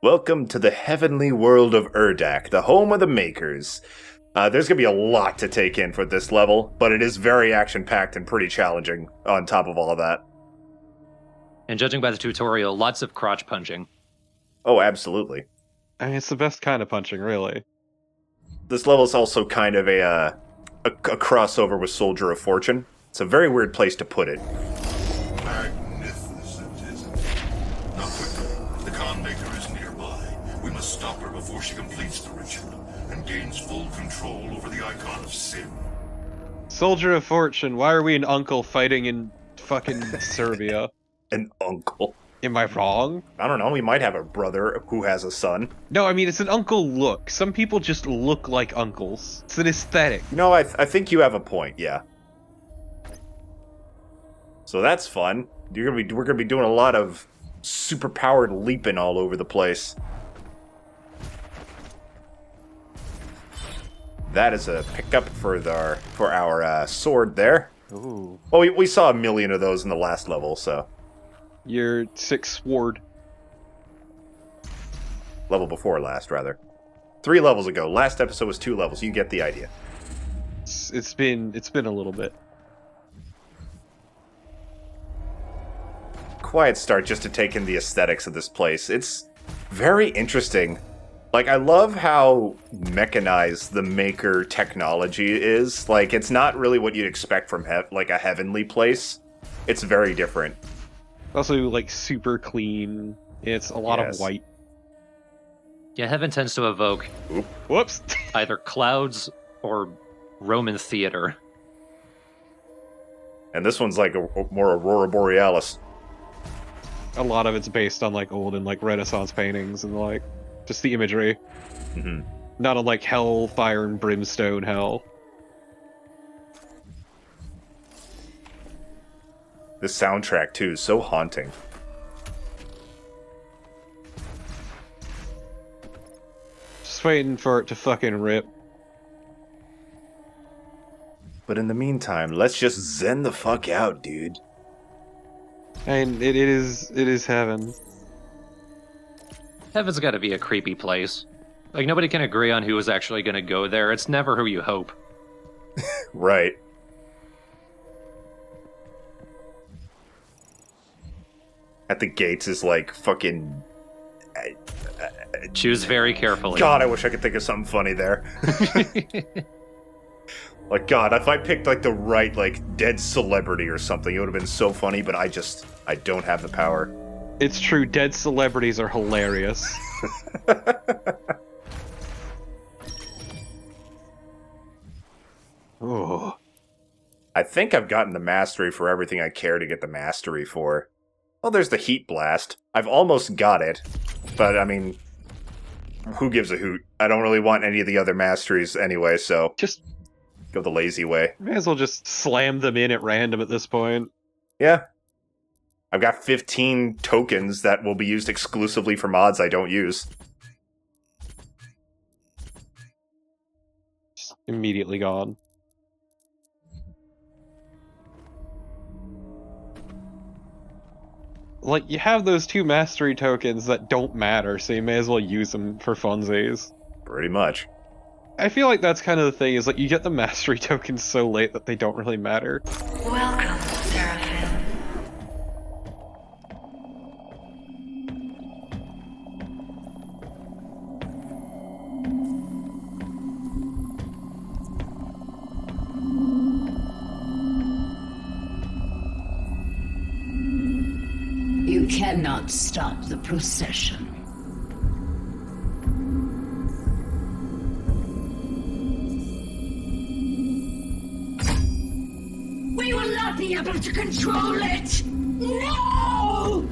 Welcome to the heavenly world of Urdak, the home of the makers. There's going to be a lot to take in for this level, but it is very action-packed and pretty challenging on top of all of that. And judging by the tutorial, lots of crotch punching. Oh, absolutely. I mean, it's the best kind of punching, really. This level is also kind of a crossover with Soldier of Fortune. It's a very weird place to put it. Magnificent, isn't it? Now quickly, the Khan Maker is nearby. We must stop her before she completes the ritual and gains full control over the icon of sin. Soldier of Fortune, why are we an uncle fighting in fucking Serbia? An uncle. Am I wrong? I don't know, we might have a brother who has a son. No, I mean, it's an uncle look. Some people just look like uncles. It's an aesthetic. No, I think you have a point, yeah. So that's fun. We're gonna be doing a lot of super-powered leaping all over the place. That is a pickup for our sword there. Ooh. Well, we saw a million of those in the last level, so... Your 6th sword. Level before last, rather. 3 levels ago. Last episode was 2 levels. You get the idea. It's been a little bit. Quiet start just to take in the aesthetics of this place. It's very interesting. Like, I love how mechanized the Maker technology is. Like, it's not really what you'd expect from like a heavenly place. It's very different. Also, like, super clean. It's a lot of white. Yeah, heaven tends to evoke Whoops! either clouds or Roman theater. And this one's like a more Aurora Borealis. A lot of it's based on, like, old and, like, Renaissance paintings and, like, just the imagery. Mm-hmm. Not on, like, hell, fire, and brimstone hell. The soundtrack, too, is so haunting. Just waiting for it to fucking rip. But in the meantime, let's just zen the fuck out, dude. And it is heaven. Heaven's gotta be a creepy place. Like, nobody can agree on who is actually gonna go there. It's never who you hope. Right. At the gates is like fucking... Choose very carefully. God, I wish I could think of something funny there. Like, God, if I picked, like, the right, like, dead celebrity or something, it would have been so funny, but I don't have the power. It's true, dead celebrities are hilarious. Oh. I think I've gotten the mastery for everything I care to get the mastery for. Well, there's the heat blast. I've almost got it, but, I mean, who gives a hoot? I don't really want any of the other masteries anyway, so... Just go the lazy way. may as well just slam them in at random at this point. Yeah. I've got 15 tokens that will be used exclusively for mods I don't use. Just immediately gone. Like, you have those 2 mastery tokens that don't matter, so you may as well use them for funsies. Pretty much. I feel like that's kind of the thing, is like, you get the mastery tokens so late that they don't really matter. Welcome, Seraphim. You cannot stop the procession. We will not be able to control it! No!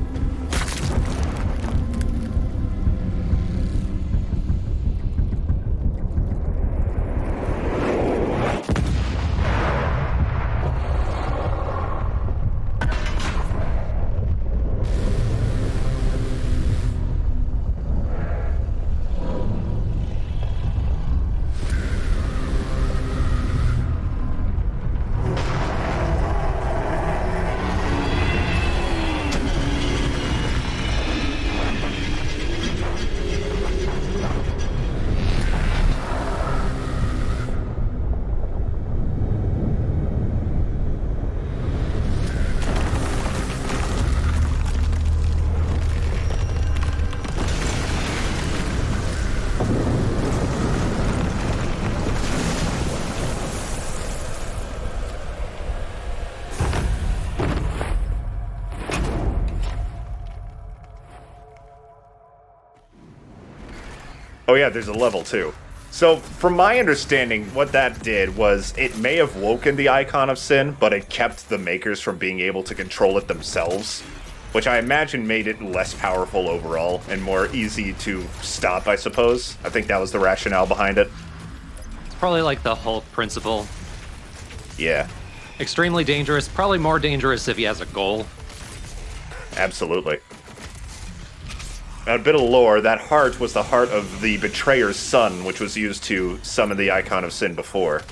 Oh yeah, there's a level too. So, from my understanding, what that did was it may have woken the Icon of Sin, but it kept the makers from being able to control it themselves, which I imagine made it less powerful overall and more easy to stop, I suppose. I think that was the rationale behind it. It's probably like the Hulk principle. Yeah, Extremely dangerous, probably more dangerous if he has a goal. absolutely. A bit of lore, that heart was the heart of the Betrayer's son, which was used to summon the Icon of Sin before.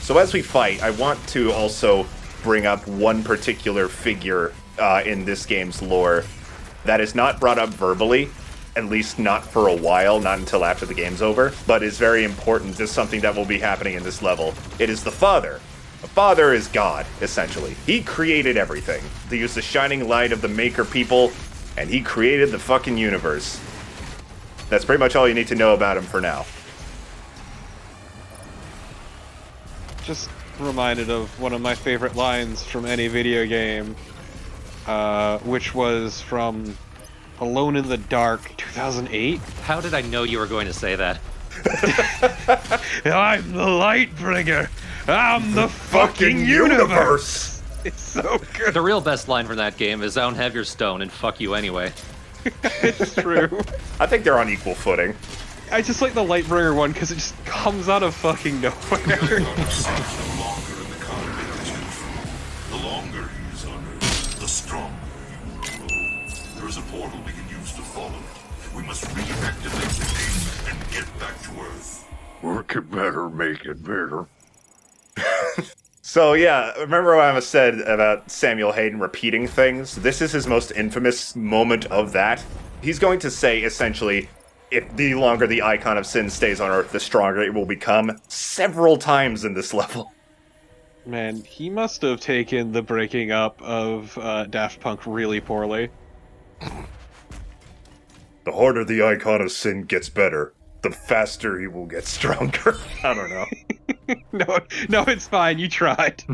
So as we fight, I want to also bring up one particular figure in this game's lore that is not brought up verbally, at least not for a while, not until after the game's over, but is very important to something that will be happening in this level. It is the Father. The Father is God, essentially. He created everything. He used the shining light of the Maker people, and he created the fucking universe. That's pretty much all you need to know about him for now. Just reminded of one of my favorite lines from any video game, which was from Alone in the Dark 2008. How did I know you were going to say that? I'm the Lightbringer. I'm the fucking universe. It's so good. The real best line from that game is, I don't have your stone and fuck you anyway. It's true. I think they're on equal footing. I just like the Lightbringer one because it just comes out of fucking nowhere. no longer in the Convict Central. The longer he is on Earth, the stronger he will grow. There is a portal we can use to follow it. We must reactivate the gate and get back to Earth. Work it better, make it better. So yeah, remember what I said about Samuel Hayden repeating things? This is his most infamous moment of that. He's going to say, essentially, if the longer the Icon of Sin stays on Earth, the stronger it will become, several times in this level. Man, he must have taken the breaking up of Daft Punk really poorly. The harder the Icon of Sin gets better, the faster he will get stronger. I don't know. No, it's fine. You tried.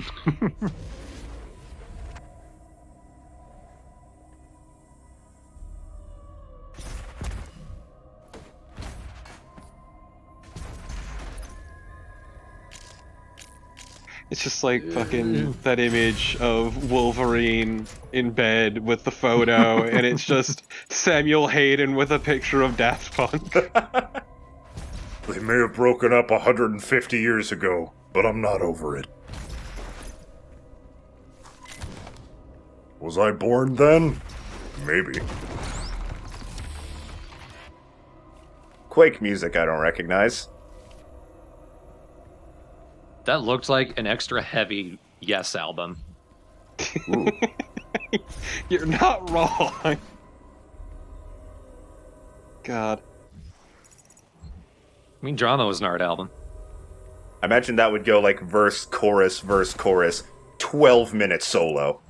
It's just like fucking that image of Wolverine in bed with the photo, and it's just Samuel Hayden with a picture of Daft Punk. They may have broken up 150 years ago, but I'm not over it. Was I born then? Maybe. Quake music I don't recognize. That looked like an extra heavy Yes album. You're not wrong. God. I mean, Drama was an art album. I imagine that would go like verse, chorus, 12-minute solo.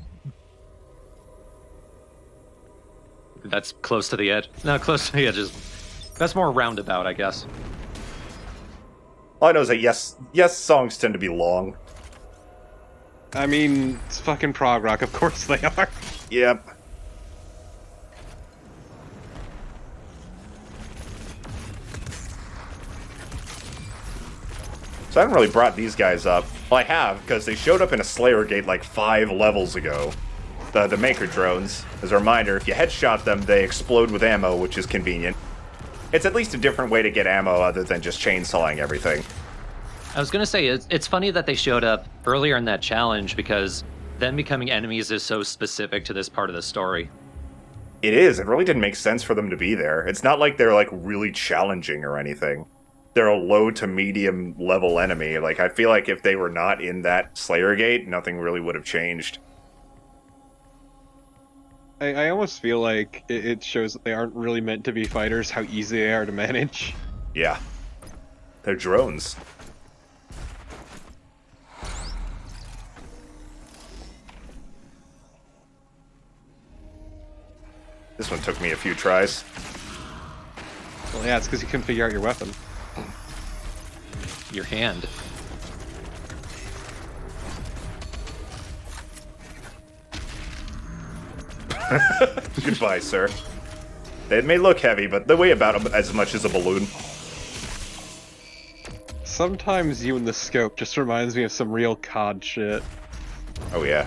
That's close to the edge. No, close to the edge that's more roundabout, I guess. All I know is that yes songs tend to be long. I mean, it's fucking prog rock, of course they are. Yep. So I haven't really brought these guys up. Well, I have, because they showed up in a Slayer Gate like 5 levels ago. The Maker drones. As a reminder, if you headshot them, they explode with ammo, which is convenient. It's at least a different way to get ammo other than just chainsawing everything. I was going to say, it's funny that they showed up earlier in that challenge, because them becoming enemies is so specific to this part of the story. It is. It really didn't make sense for them to be there. It's not like they're like really challenging or anything. They're a low to medium level enemy. Like, I feel like if they were not in that Slayer Gate, nothing really would have changed. I almost feel like it shows that they aren't really meant to be fighters, how easy they are to manage. Yeah. They're drones. This one took me a few tries. Well, yeah, it's because you couldn't figure out your weapon. Your hand. Goodbye, sir. It may look heavy, but they weigh about as much as a balloon. Sometimes you in the scope just reminds me of some real COD shit. Oh yeah.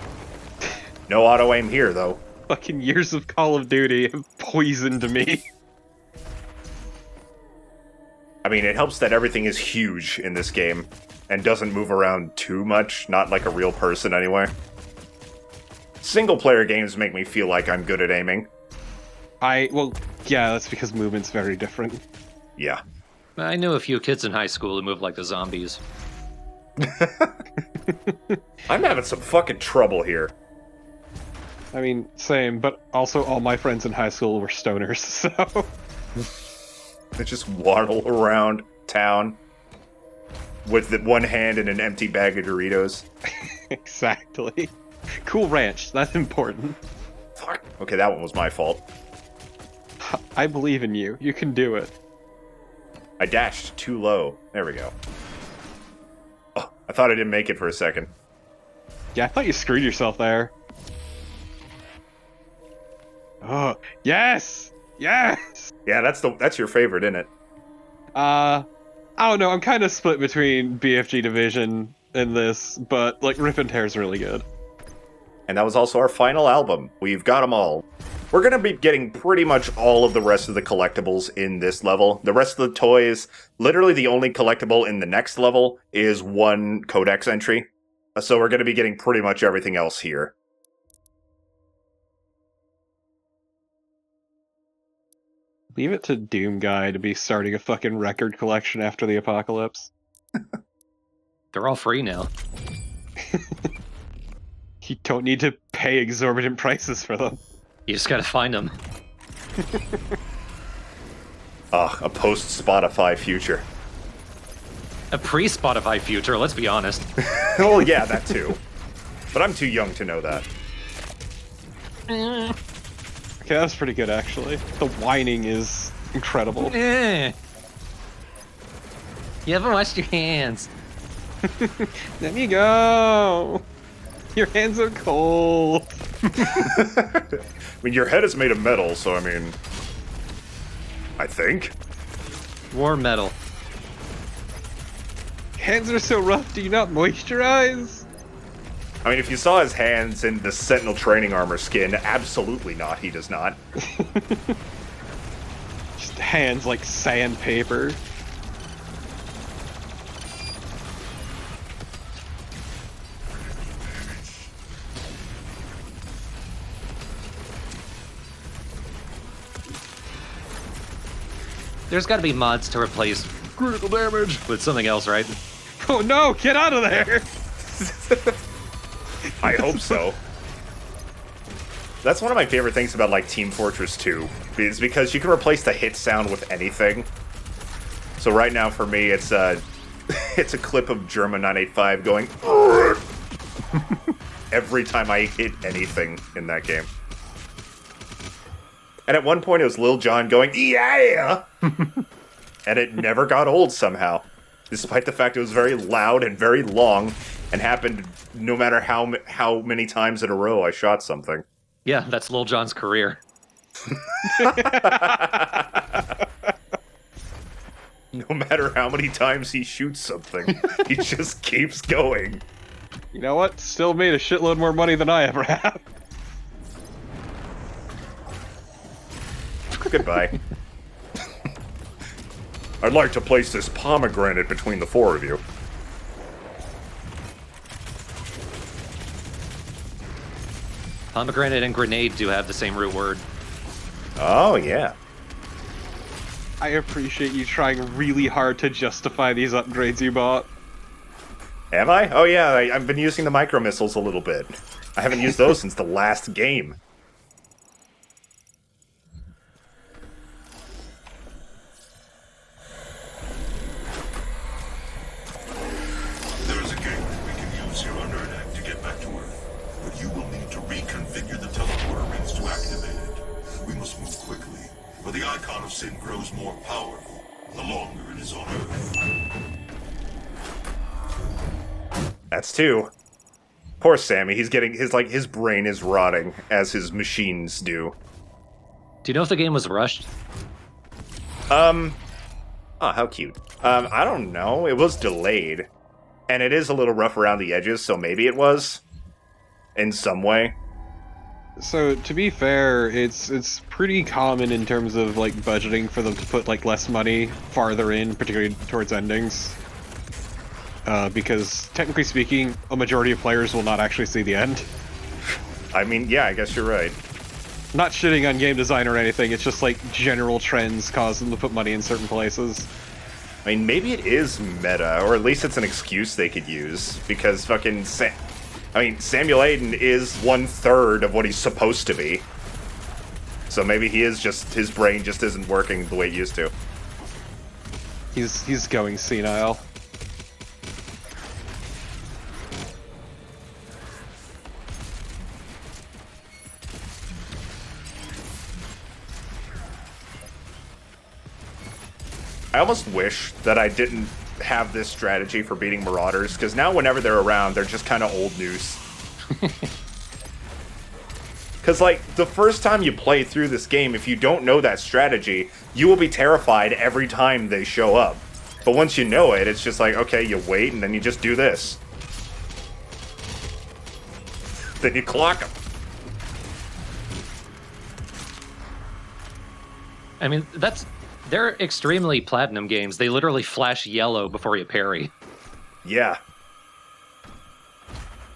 No auto-aim here, though. Fucking years of Call of Duty have poisoned me. I mean, it helps that everything is huge in this game, and doesn't move around too much, not like a real person anyway. Single-player games make me feel like I'm good at aiming. Well, yeah, that's because movement's very different. Yeah. I knew a few kids in high school who moved like the zombies. I'm having some fucking trouble here. I mean, same, but also all my friends in high school were stoners, so... They just waddle around town with one hand in an empty bag of Doritos. Exactly. Cool ranch, that's important. Fuck. Okay, that one was my fault. I believe in you. You can do it. I dashed too low. There we go. Oh, I thought I didn't make it for a second. Yeah, I thought you screwed yourself there. Oh, yes! Yes! Yeah, that's your favorite, isn't it? I don't know, I'm kind of split between BFG Division and this, but, like, Rip and Tear's really good. And that was also our final album. We've got them all. We're going to be getting pretty much all of the rest of the collectibles in this level. The rest of the toys, literally the only collectible in the next level is one codex entry. So we're going to be getting pretty much everything else here. Leave it to Doom Guy to be starting a fucking record collection after the apocalypse. They're all free now. You don't need to pay exorbitant prices for them. You just gotta find them. A post-Spotify future. A pre-Spotify future, let's be honest. Oh yeah, that too. But I'm too young to know that. Okay, that was pretty good, actually. The whining is incredible. You haven't washed your hands. Let me go! Your hands are cold! I mean, your head is made of metal, so I mean... I think? Warm metal. Hands are so rough, do you not moisturize? I mean, if you saw his hands in the Sentinel training armor skin, absolutely not, he does not. Just hands like sandpaper. There's gotta be mods to replace critical damage with something else, right? Oh no, get out of there! I hope so. That's one of my favorite things about, like, Team Fortress 2, is because you can replace the hit sound with anything. So right now, for me, it's a clip of German 985 going every time I hit anything in that game. And at one point, it was Lil Jon going, yeah! And it never got old somehow, despite the fact it was very loud and very long, and happened no matter how many times in a row I shot something. Yeah, that's Lil Jon's career. No matter how many times he shoots something, he just keeps going. You know what? Still made a shitload more money than I ever have. Goodbye. I'd like to place this pomegranate between the four of you. Pomegranate and grenade do have the same root word. Oh, yeah. I appreciate you trying really hard to justify these upgrades you bought. Am I? Oh, yeah, I've been using the micro missiles a little bit. I haven't used those since the last game. There is a gate we can use here on Erdak to get back to Earth, but you will need to reconfigure the teleporter rings to activate it. We must move quickly, for the icon of sin grows more powerful the longer it is on Earth. That's two. Poor Sammy, he's getting his brain is rotting as his machines do. Do you know if the game was rushed? Oh, how cute. I don't know. It was delayed. And it is a little rough around the edges, so maybe it was. In some way. So to be fair, it's pretty common in terms of like budgeting for them to put like less money farther in, particularly towards endings. Because technically speaking, a majority of players will not actually see the end. I mean, yeah, I guess you're right. Not shitting on game design or anything, it's just like general trends cause them to put money in certain places. I mean, maybe it is meta, or at least it's an excuse they could use, because fucking Samuel Aiden is 1/3 of what he's supposed to be. So maybe his brain just isn't working the way it used to. He's going senile. I almost wish that I didn't have this strategy for beating Marauders, because now whenever they're around, they're just kind of old news. Because, like, the first time you play through this game, if you don't know that strategy, you will be terrified every time they show up. But once you know it, it's just like, okay, you wait, and then you just do this. Then you clock them. I mean, they're extremely platinum games. They literally flash yellow before you parry. Yeah.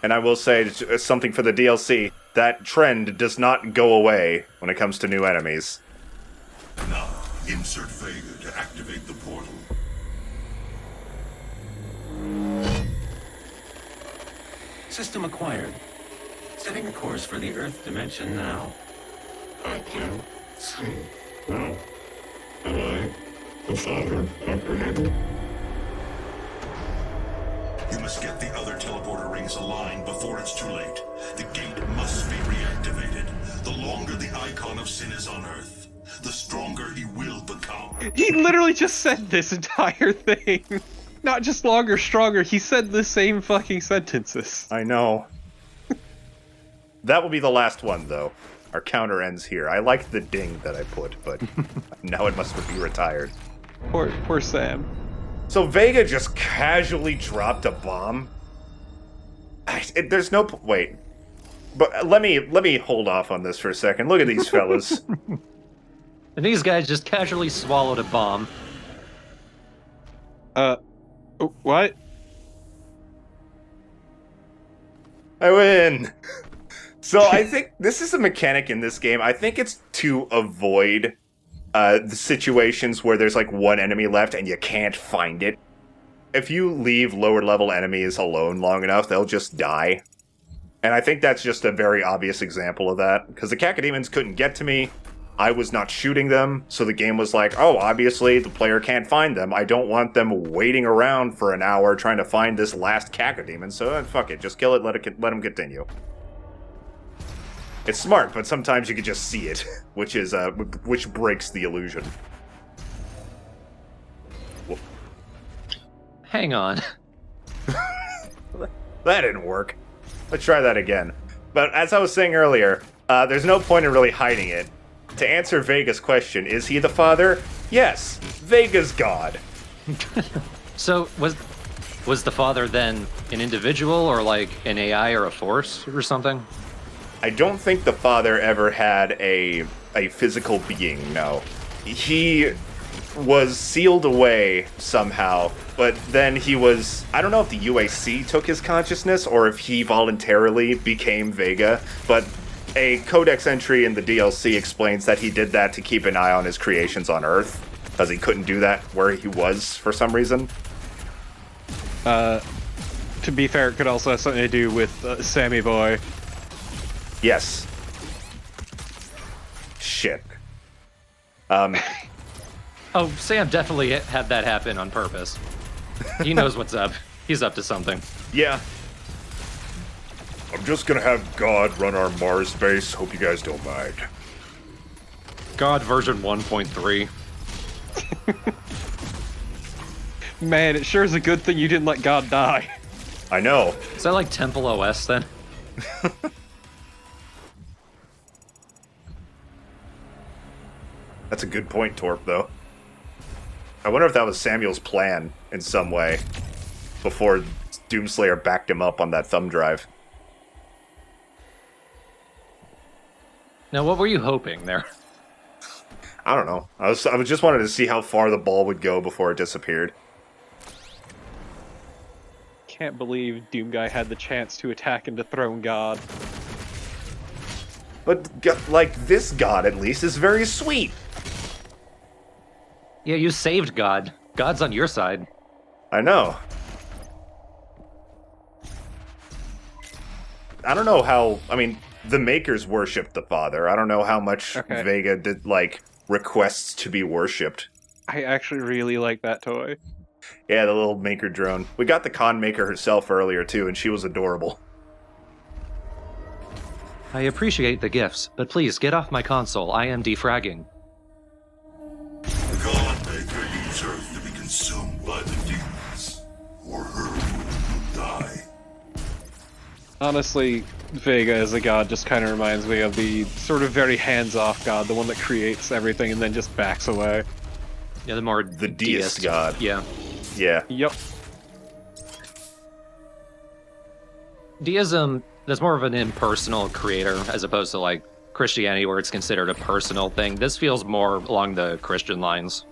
And I will say something for the DLC. That trend does not go away when it comes to new enemies. Now, insert Vega to activate the portal. System acquired. Setting a course for the Earth dimension now. I can see now. Am I the father apprehended? You must get the other teleporter rings aligned before it's too late. The gate must be reactivated. The longer the icon of sin is on Earth, the stronger he will become. He literally just said this entire thing. Not just longer, stronger. He said the same fucking sentences. I know. That will be the last one, though. Our counter ends here. I like the ding that I put, but now it must be retired. Poor Sam. So Vega just casually dropped a bomb? There's no... Wait. But let me hold off on this for a second. Look at these fellas. And these guys just casually swallowed a bomb. What? I win! So I think this is a mechanic in this game. I think it's to avoid the situations where there's like one enemy left and you can't find it. If you leave lower level enemies alone long enough, they'll just die. And I think that's just a very obvious example of that. Because the Cacodemons couldn't get to me. I was not shooting them. So the game was like, oh, obviously the player can't find them. I don't want them waiting around for an hour trying to find this last Cacodemon. So fuck it. Just kill it. Let them continue. It's smart, but sometimes you can just see it, which breaks the illusion. Hang on. That didn't work. Let's try that again. But as I was saying earlier, there's no point in really hiding it. To answer Vega's question, is he the father? Yes, Vega's God. So was the father then an individual or like an AI or a force or something? I don't think the father ever had a physical being, no. He was sealed away somehow, but then he was... I don't know if the UAC took his consciousness or if he voluntarily became Vega, but a codex entry in the DLC explains that he did that to keep an eye on his creations on Earth, because he couldn't do that where he was for some reason. To be fair, it could also have something to do with Sammy Boy. Yes. Shit. Oh, Sam definitely had that happen on purpose. He knows what's up. He's up to something. Yeah. I'm just gonna have God run our Mars base. Hope you guys don't mind. God version 1.3. Man, it sure is a good thing you didn't let God die. I know. Is that like Temple OS then? That's a good point, Torp, though. I wonder if that was Samuel's plan in some way before Doomslayer backed him up on that thumb drive. Now, what were you hoping there? I don't know. I was just wanted to see how far the ball would go before it disappeared. Can't believe Doom Guy had the chance to attack and dethrone God. But, like, this god, at least, is very sweet. Yeah, you saved God. God's on your side. I know. I don't know how... I mean, the Makers worshipped the Father. I don't know how much Vega did, like, requests to be worshipped. I actually really like that toy. Yeah, the little Maker drone. We got the Con Maker herself earlier, too, and she was adorable. I appreciate the gifts, but please get off my console. I am defragging. The God Maker leaves Earth to be consumed by the demons, or her will die. Honestly, Vega as a god just kind of reminds me of the sort of very hands-off god, the one that creates everything and then just backs away. Yeah, the more... The deist god. Yeah. Yeah. Yep. Deism, that's more of an impersonal creator as opposed to, like, Christianity where it's considered a personal thing. This feels more along the Christian lines.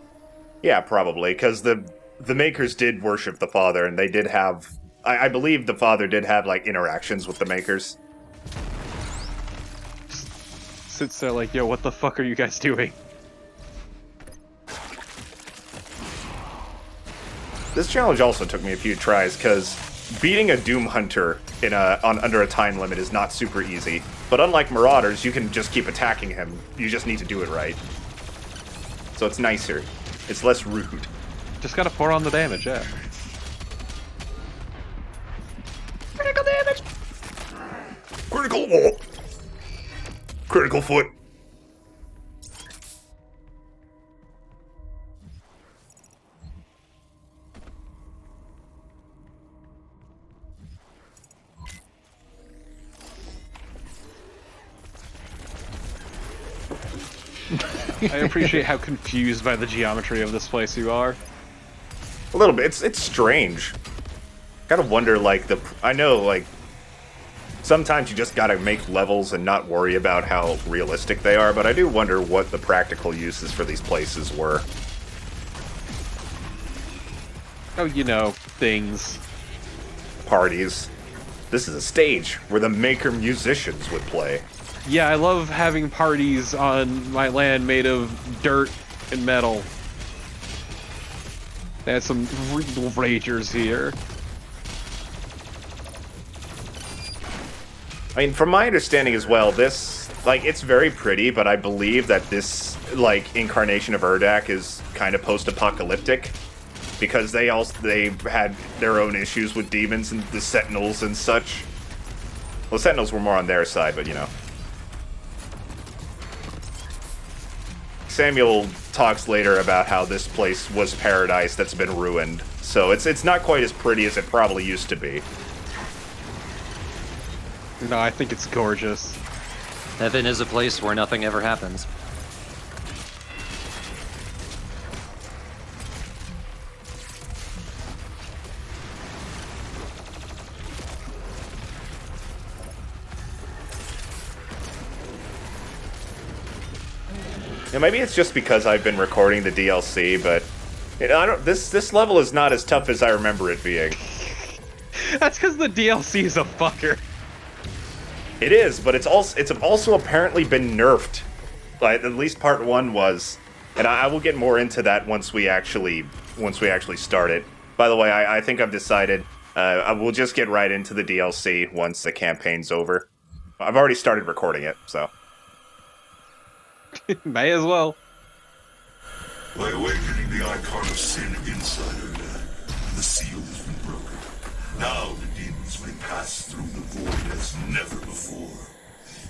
Yeah, probably, because the Makers did worship the Father, and they did have... I believe the Father did have, like, interactions with the Makers. Sits there like, yo, what the fuck are you guys doing? This challenge also took me a few tries, because beating a Doom Hunter under a time limit is not super easy. But unlike Marauders, you can just keep attacking him. You just need to do it right. So it's nicer. It's less rude. Just gotta pour on the damage, yeah. Critical damage! Critical. Critical foot. I appreciate how confused by the geometry of this place you are. A little bit. It's strange. Gotta wonder, like, I know, like, sometimes you just gotta make levels and not worry about how realistic they are, but I do wonder what the practical uses for these places were. Oh, you know, things. Parties. This is a stage where the Maker musicians would play. Yeah, I love having parties on my land made of dirt and metal. They had some real ragers here. I mean, from my understanding as well, this, like, it's very pretty, but I believe that this, like, incarnation of Urdak is kind of post-apocalyptic. Because they had their own issues with demons and the Sentinels and such. Well, the Sentinels were more on their side, but, you know. Samuel talks later about how this place was paradise that's been ruined. So it's not quite as pretty as it probably used to be. No, I think it's gorgeous. Heaven is a place where nothing ever happens. Yeah, maybe it's just because I've been recording the DLC, but this level is not as tough as I remember it being. That's because the DLC is a fucker. It is, but it's also apparently been nerfed. Like, at least part 1 was, and I will get more into that once we actually start it. By the way, I think I've decided I will just get right into the DLC once the campaign's over. I've already started recording it, so. May as well. By awakening the icon of sin inside Urdak, the seal has been broken. Now the demons may pass through the void as never before.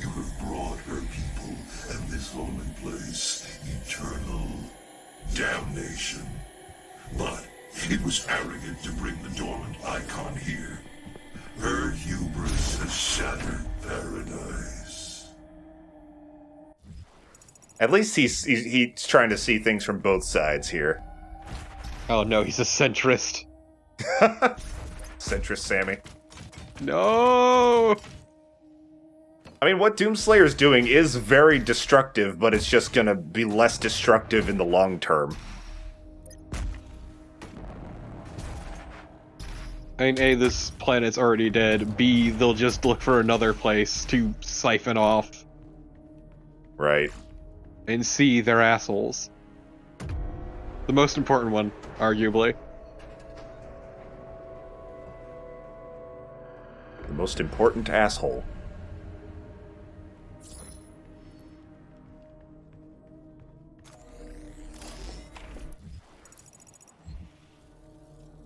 You have brought her people and this lonely place eternal damnation. But it was arrogant to bring the dormant icon here. Her hubris has shattered At least he's trying to see things from both sides here. Oh no, he's a centrist. Centrist Sammy. No! I mean, what Doomslayer's doing is very destructive, but it's just gonna be less destructive in the long term. I mean, A, this planet's already dead. B, they'll just look for another place to siphon off. Right. And C, they're assholes. The most important one, arguably. The most important asshole.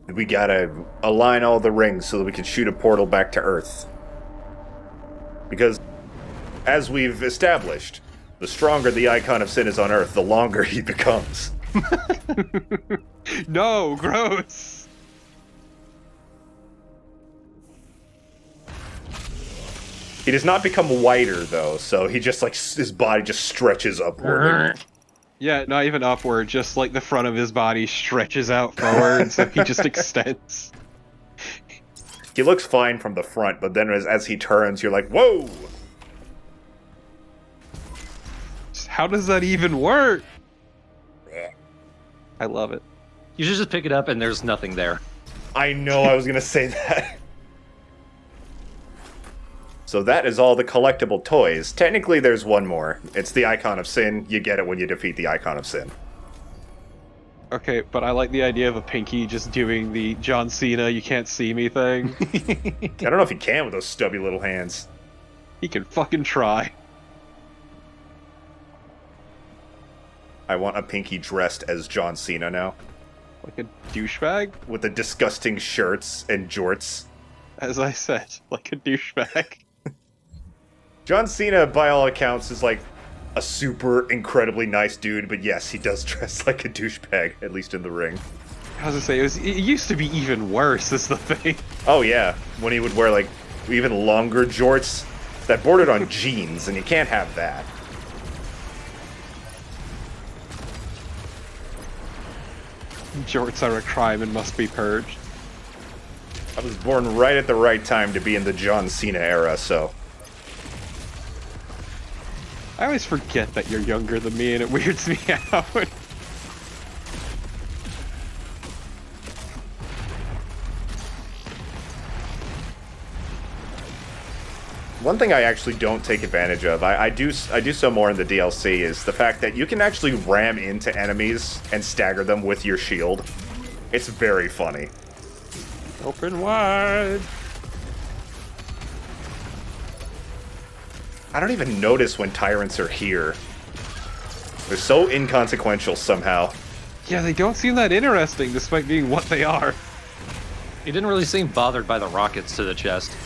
We gotta align all the rings so that we can shoot a portal back to Earth. Because, as we've established, the stronger the icon of sin is on Earth, the longer he becomes. No, gross! He does not become whiter, though, so he just, like, his body just stretches upward. Yeah, not even upward, just like the front of his body stretches out forward, so he just extends. He looks fine from the front, but then as he turns, you're like, whoa! How does that even work? I love it. You should just pick it up and there's nothing there. I know I was gonna say that. So that is all the collectible toys. Technically, there's one more. It's the Icon of Sin. You get it when you defeat the Icon of Sin. Okay, but I like the idea of a Pinky just doing the John Cena, you can't see me thing. I don't know if he can with those stubby little hands. He can fucking try. I want a Pinky dressed as John Cena now. Like a douchebag? With the disgusting shirts and jorts. As I said, like a douchebag. John Cena, by all accounts, is like a super incredibly nice dude, but yes, he does dress like a douchebag, at least in the ring. I was gonna say, it used to be even worse, is the thing. Oh yeah, when he would wear like even longer jorts that bordered on jeans, and you can't have that. Jorts are a crime and must be purged. I was born right at the right time to be in the John Cena era, so... I always forget that you're younger than me and it weirds me out. One thing I actually don't take advantage of, I do so more in the DLC, is the fact that you can actually ram into enemies and stagger them with your shield. It's very funny. Open wide. I don't even notice when tyrants are here. They're so inconsequential somehow. Yeah, they don't seem that interesting despite being what they are. He didn't really seem bothered by the rockets to the chest.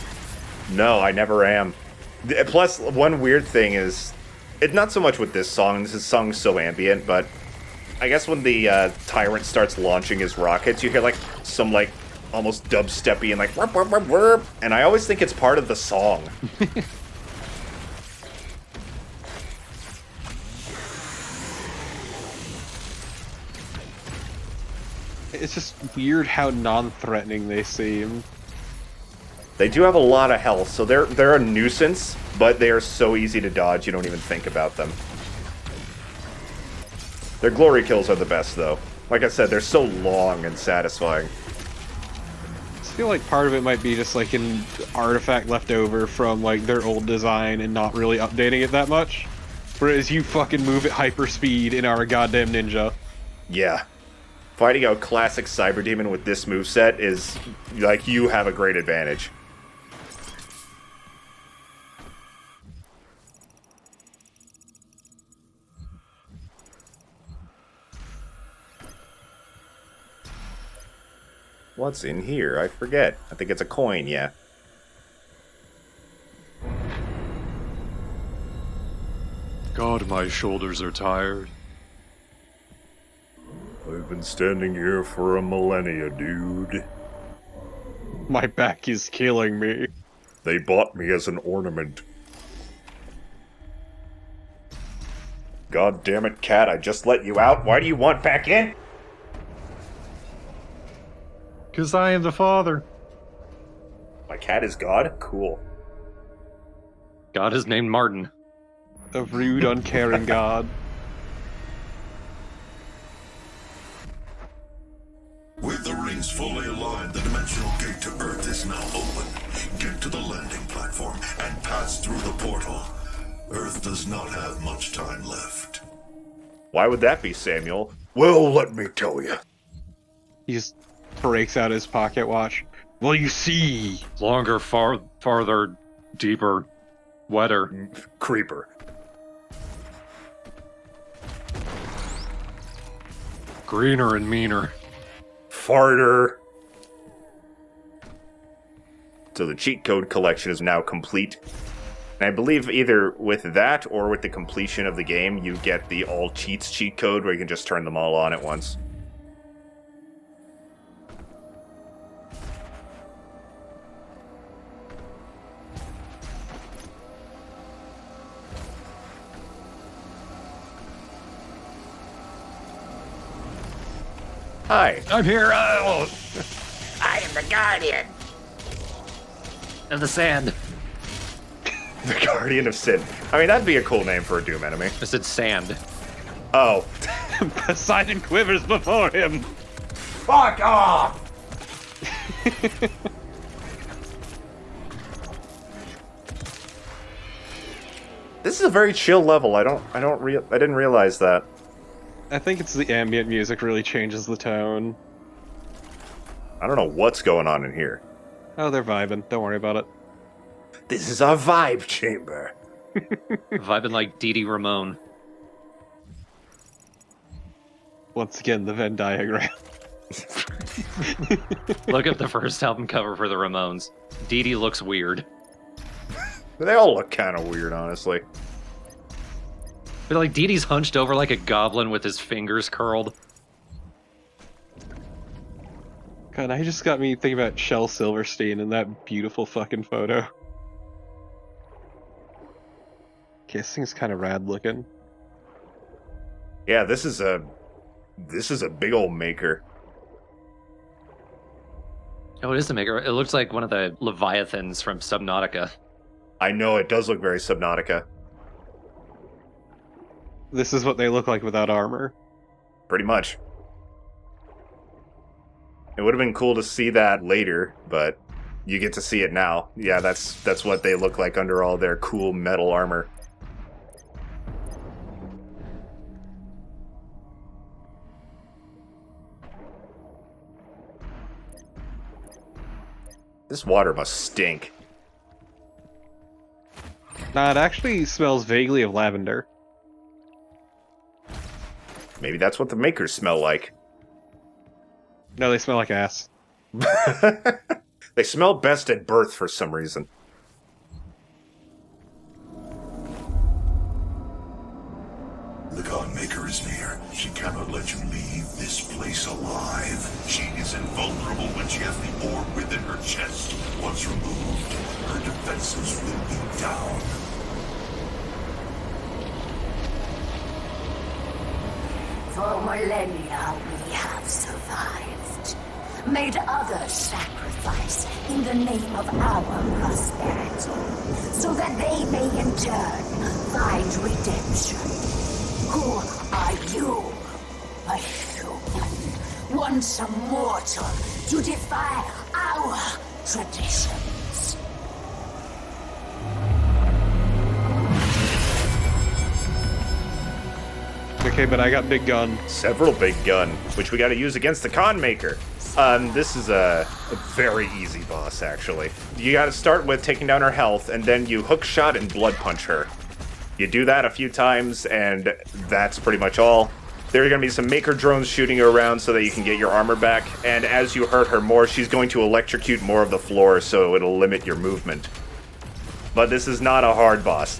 No, I never am. Plus, one weird thing is, it's not so much with this song's so ambient, but I guess when the tyrant starts launching his rockets, you hear like some like almost dubsteppy and like warp, warp, warp, warp, and I always think it's part of the song. It's just weird how non-threatening they seem. They do have a lot of health, so they're a nuisance, but they are so easy to dodge you don't even think about them. Their glory kills are the best, though. Like I said, they're so long and satisfying. I just feel like part of it might be just like an artifact left over from like their old design and not really updating it that much. Whereas you fucking move at hyper speed and are a goddamn ninja. Yeah. Fighting a classic Cyber Demon with this moveset is, like, you have a great advantage. What's in here? I forget. I think it's a coin, yeah. God, my shoulders are tired. I've been standing here for a millennia, dude. My back is killing me. They bought me as an ornament. God damn it, cat, I just let you out. Why do you want back in? 'Cause I am the father. My cat is God? Cool. God is named Martin. A rude, uncaring god. With the rings fully aligned, the dimensional gate to Earth is now open. Get to the landing platform and pass through the portal. Earth does not have much time left. Why would that be, Samuel? Well, let me tell you. He just breaks out his pocket watch. Well, you see. Longer, farther, deeper, wetter. Creeper. Greener and meaner. Farter. So the cheat code collection is now complete. And I believe either with that or with the completion of the game, you get the all cheats cheat code where you can just turn them all on at once. Hi. I'm here. I am the Guardian. Of the sand. The Guardian of Sin. I mean, that'd be a cool name for a Doom enemy. I said sand. Oh. Poseidon quivers before him. Fuck off! This is a very chill level. I didn't realize that. I think it's the ambient music really changes the tone. I don't know what's going on in here. Oh, they're vibing. Don't worry about it. This is our vibe chamber. Vibing like Dee Dee Ramone. Once again, the Venn diagram. Look at the first album cover for the Ramones. Dee Dee looks weird. They all look kind of weird, honestly. But like Dee Dee's hunched over like a goblin with his fingers curled. God, I just got me thinking about Shel Silverstein in that beautiful fucking photo. Okay, this thing's kind of rad looking. Yeah, this is a big old maker. Oh, it is the maker. It looks like one of the Leviathans from Subnautica. I know, it does look very Subnautica. This is what they look like without armor. Pretty much. It would have been cool to see that later, but you get to see it now. Yeah, that's what they look like under all their cool metal armor. This water must stink. Nah, it actually smells vaguely of lavender. Maybe that's what the makers smell like. No, they smell like ass. They smell best at birth for some reason. The God Maker is near. She cannot let you leave this place alive. She is invulnerable when she has the orb within her chest. Once removed, her defenses will be down. For millennia we have survived. Made others sacrifice in the name of our prosperity. So that they may in turn find redemption. Who are you? A human. Once a mortal to defy our traditions. Okay, but I got big gun. Several big gun, which we got to use against the con maker. This is a very easy boss, actually. You got to start with taking down her health, and then you hook shot and blood punch her. You do that a few times, and that's pretty much all. There are going to be some maker drones shooting you around so that you can get your armor back, and as you hurt her more, she's going to electrocute more of the floor, so it'll limit your movement. But this is not a hard boss.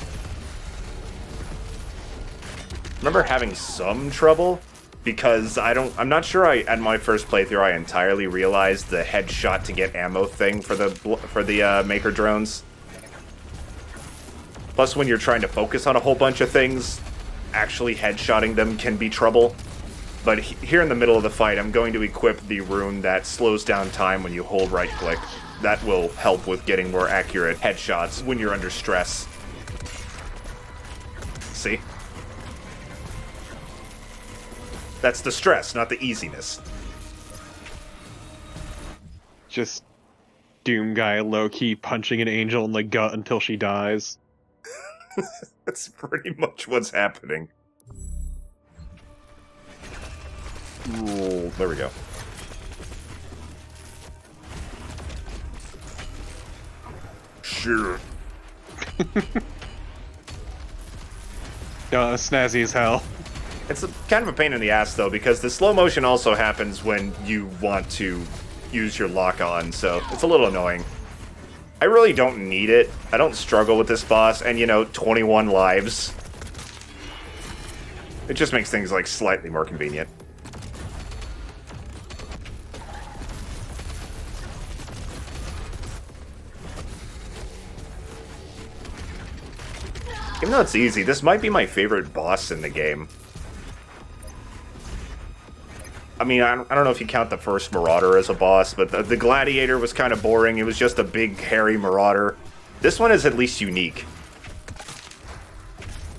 Remember having some trouble because I'm not sure at my first playthrough I entirely realized the headshot to get ammo thing for the maker drones. Plus, when you're trying to focus on a whole bunch of things, actually headshotting them can be trouble. But here in the middle of the fight, I'm going to equip the rune that slows down time when you hold right-click. That will help with getting more accurate headshots when you're under stress. See? That's the stress, not the easiness. Just Doom guy low-key punching an angel in the gut until she dies. That's pretty much what's happening. Ooh, there we go. Sure. Snazzy as hell. It's kind of a pain in the ass, though, because the slow motion also happens when you want to use your lock-on, so it's a little annoying. I really don't need it. I don't struggle with this boss, and, 21 lives. It just makes things, slightly more convenient. Even though it's easy, this might be my favorite boss in the game. I mean, I don't know if you count the first Marauder as a boss, but the Gladiator was kind of boring. It was just a big, hairy Marauder. This one is at least unique.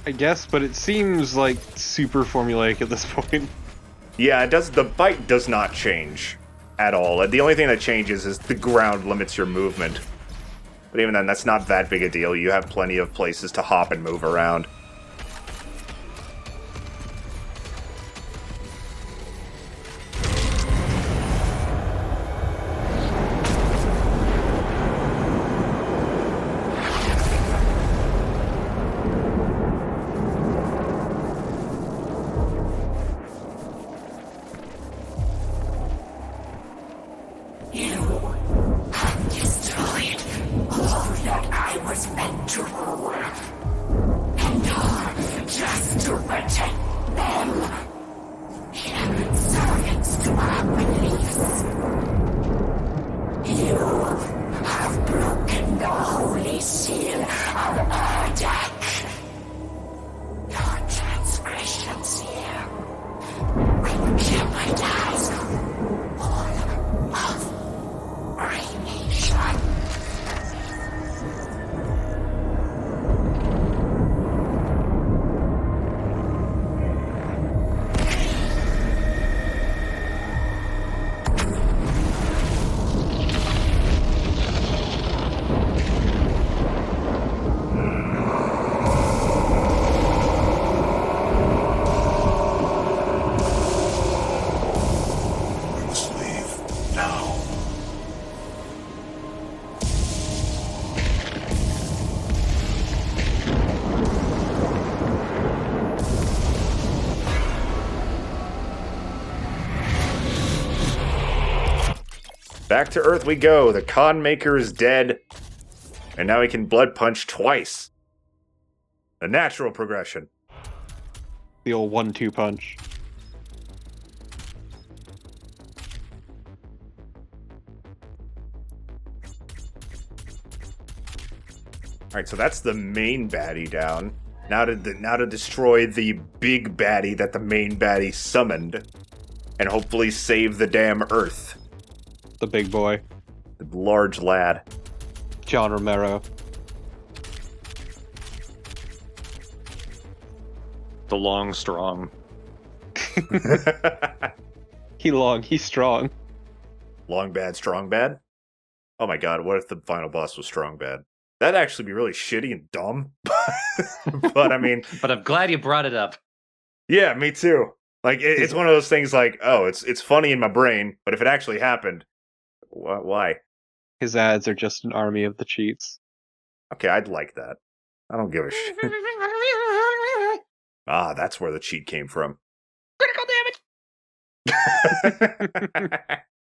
I guess, but it seems like super formulaic at this point. Yeah, it does. The fight does not change at all. The only thing that changes is the ground limits your movement. But even then, that's not that big a deal. You have plenty of places to hop and move around. Back to Earth we go. The Con Maker is dead. And now he can blood punch twice. A natural progression. The old 1-2 punch. Alright, so that's the main baddie down. Now to destroy the big baddie that the main baddie summoned. And hopefully save the damn Earth. The big boy. The large lad. John Romero. The long, strong. He long, he's strong. Long bad, strong bad? Oh my god, what if the final boss was strong bad? That'd actually be really shitty and dumb. But I mean... But I'm glad you brought it up. Yeah, me too. It's one of those things it's funny in my brain, but if it actually happened, why? His ads are just an army of the cheats. Okay, I'd like that. I don't give a shit. Ah, that's where the cheat came from. Critical damage!